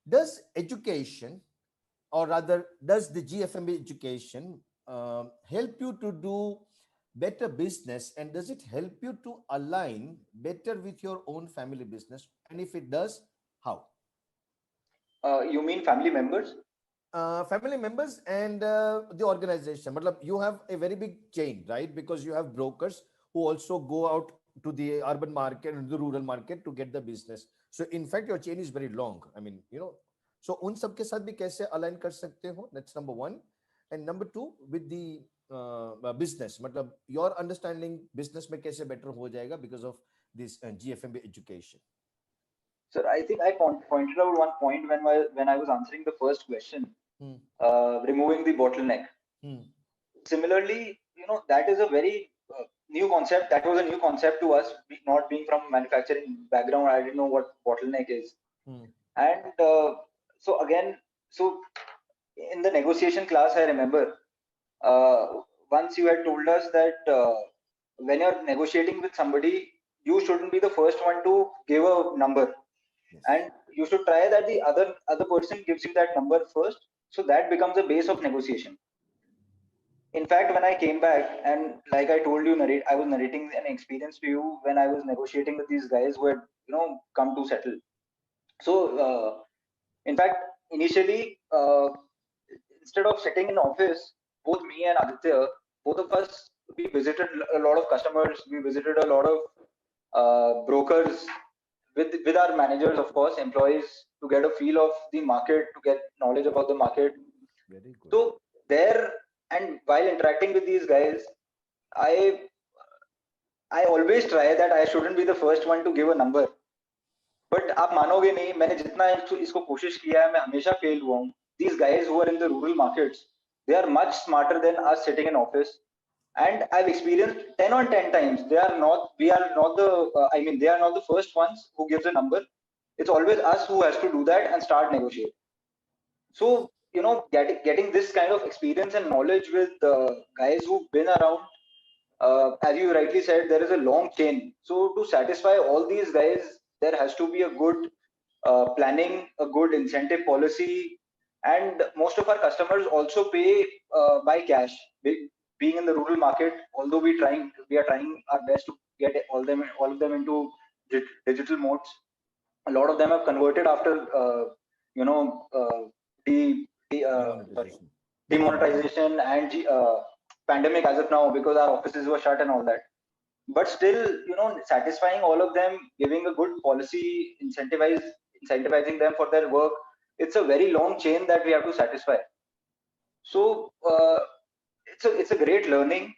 Does education, or rather, does the GFMB education help you to do better business, and does it help you to align better with your own family business? And if it does, how? You mean family members? Family members and the organization. Matlab, you have a very big chain, right? Because you have brokers who also go out to the urban market and the rural market to get the business. So in fact, your chain is very long. I mean, so उन सब के साथ भी कैसे align कर सकते हो? That's number one. And number two, with the business, मतलब your understanding business में कैसे better हो जाएगा because of this GFMB education. Sir, I think I pointed out one point when I was answering the first question, removing the bottleneck. Similarly, that is a very new concept. That was a new concept to us, not being from manufacturing background. I didn't know what bottleneck is. And so in the negotiation class, I remember once you had told us that when you're negotiating with somebody, you shouldn't be the first one to give a number. Yes. And you should try that the other person gives you that number first, so that becomes a base of negotiation. In fact, when I came back, and like I told you, I was narrating an experience to you when I was negotiating with these guys who had come to settle. So in fact, initially, instead of sitting in office, both me and Aditya, both of us, we visited a lot of customers, we visited a lot of brokers with our managers, of course, employees, to get a feel of the market, to get knowledge about the market. Very good. So there, and while interacting with these guys, I always try that I shouldn't be the first one to give a number. But आप मानोगे नहीं, मैंने जितना इसको कोशिश किया है, मैं हमेशा फेल हुआ हूँ. These guys who are in the rural markets, they are much smarter than us sitting in office. And I've experienced 10 on 10 times. They are not the first ones who gives a number. It's always us who has to do that and start negotiate. So, getting this kind of experience and knowledge with guys who've been around, as you rightly said, there is a long chain. So to satisfy all these guys, there has to be a good planning, a good incentive policy, and most of our customers also pay by cash. Being in the rural market, although we are trying our best to get all of them into digital modes. A lot of them have converted after demonetization and pandemic as of now, because our offices were shut and all that. But still, satisfying all of them, giving a good policy, incentivizing them for their work, it's a very long chain that we have to satisfy. So it's a great learning.